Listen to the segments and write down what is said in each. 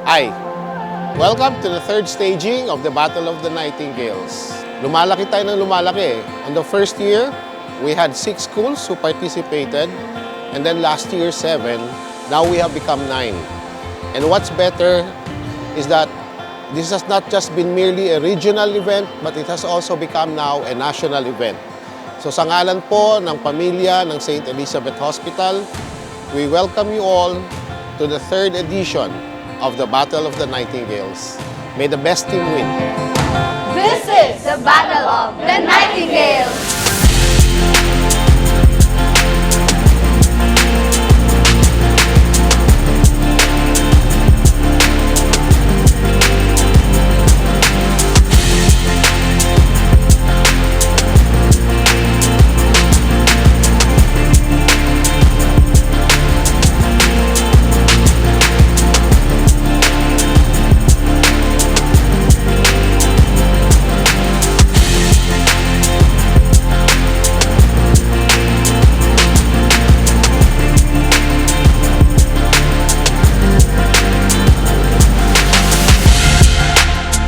Hi! Welcome to the third staging of the Battle of the Nightingales. Lumalaki tayo ng lumalaki. On the first year, we had 6 schools who participated, and then last year 7. Now we have become 9. And what's better is that this has not just been merely a regional event, but it has also become now a national event. So sa ngalan po ng pamilya ng St. Elizabeth Hospital, we welcome you all to the third edition of the Battle of the Nightingales. May the best team win. This is the Battle of the Nightingales!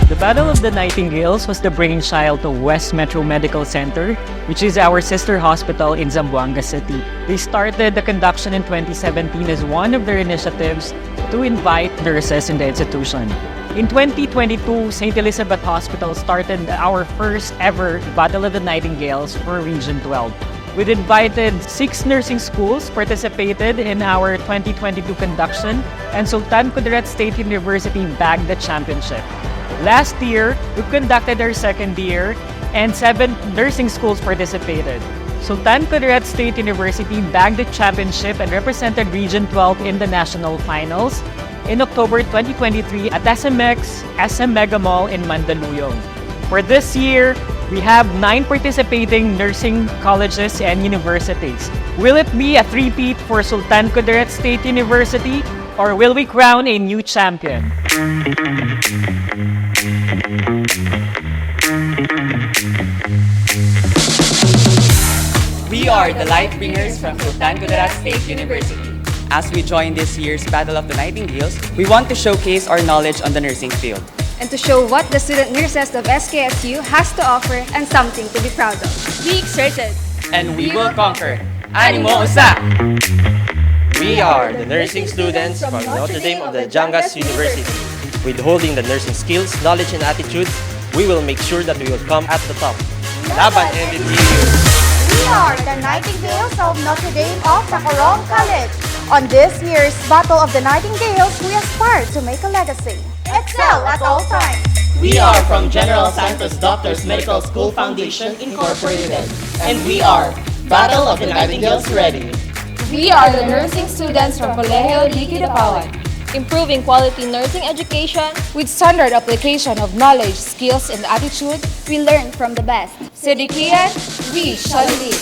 The Battle of the Nightingales was the brainchild of West Metro Medical Center, which is our sister hospital in Zamboanga City. They started the conduction in 2017 as one of their initiatives to invite nurses in the institution. In 2022, St. Elizabeth Hospital started our first ever Battle of the Nightingales for Region 12. We invited 6 nursing schools participated in our 2022 conduction, and Sultan Kudarat State University bagged the championship. Last year, we conducted our second year and 7 nursing schools participated. Sultan Kudarat State University bagged the championship and represented Region 12 in the national finals in October 2023 at SMX SM Mega Mall in Mandaluyong. For this year, we have 9 participating nursing colleges and universities. Will it be a three-peat for Sultan Kudarat State University, or will we crown a new champion? We are the light bringers from Sultan Kudarat State University. As we join this year's Battle of the Nightingales, we want to showcase our knowledge on the nursing field. And to show what the student nurses of SKSU has to offer and something to be proud of. Be exerted. And we will conquer. Animo Usa! We are the nursing students from Notre Dame of the Jangas University. With holding the nursing skills, knowledge, and attitude, we will make sure that we will come at the top. Laban ended here. We are the Nightingales of Notre Dame of Tacorong College. On this year's Battle of the Nightingales, we aspire to make a legacy. Excel at all times. We are from General Santos Doctors Medical School Foundation Incorporated, and we are Battle of the Nightingales ready. We are the nursing students from Colegio Liquidapawan, improving quality nursing education with standard application of knowledge, skills, and attitude. we learn from the best. Sidikian, we shall lead.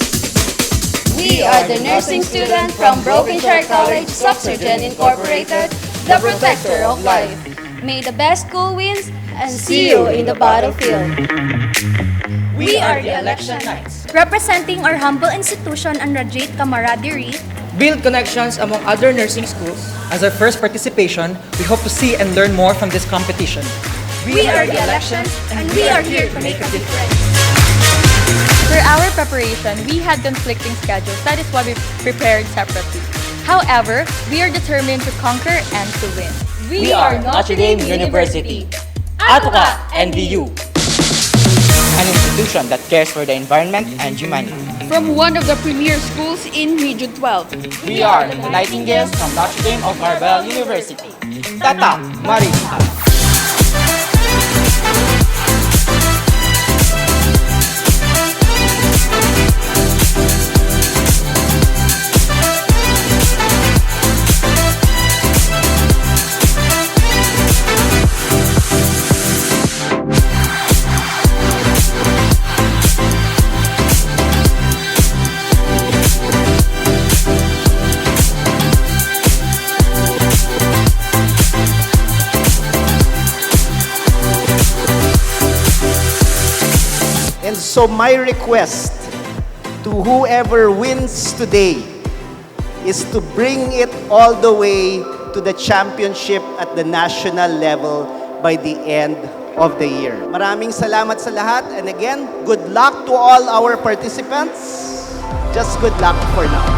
We are the nursing students from Broken Shore College, Subsurgeon Incorporated, the protector of life. May the best school wins and see you in the battlefield. We are the election knights. Representing our humble institution and radiate camaraderie, build connections among other nursing schools. As our first participation, we hope to see and learn more from this competition. we are the elections and we are here to make a difference. For our preparation, we had conflicting schedules. That is why we prepared separately. However, we are determined to conquer and to win. We are Notre Dame University. Atuka NDU. An institution that cares for the environment and humanity. From one of the premier schools in Region 12. We are the Nightingales from Notre Dame of Marbella University. Tata, Marita. So my request to whoever wins today is to bring it all the way to the championship at the national level by the end of the year. Maraming salamat sa lahat, and again, good luck to all our participants. Just good luck for now.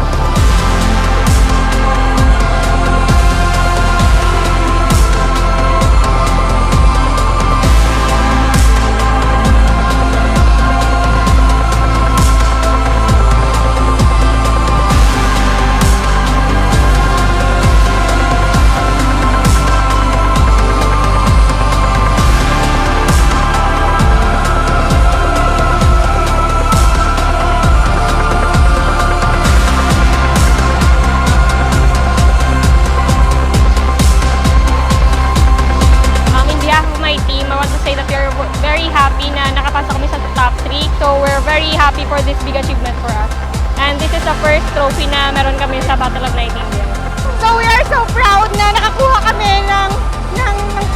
So we're very happy for this big achievement for us. And this is the first trophy na meron kami sa Battle of Nightingales. So we are so proud na nakakuha kami ng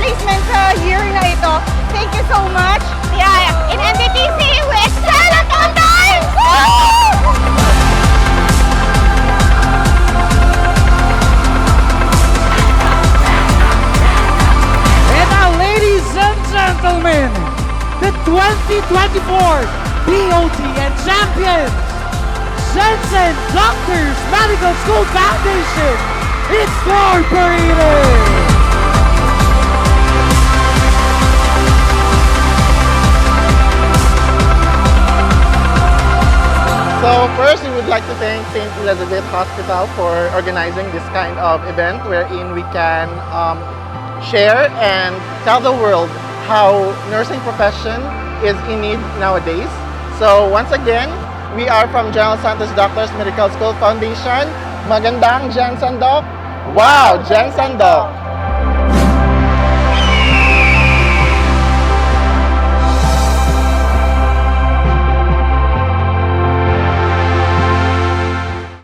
placement sa year na ito. Thank you so much. Yeah, in NDTC, we excel at all times! And now, ladies and gentlemen, the 2024 BOT and champions, Jensen Doctors Medical School Foundation Incorporated. So first, we would like to thank St. Elizabeth Hospital for organizing this kind of event wherein we can share and tell the world how nursing profession is in need nowadays. So once again, we are from General Santos Doctors Medical School Foundation. Magandang Jensen Doc. Wow, Jensen Doc.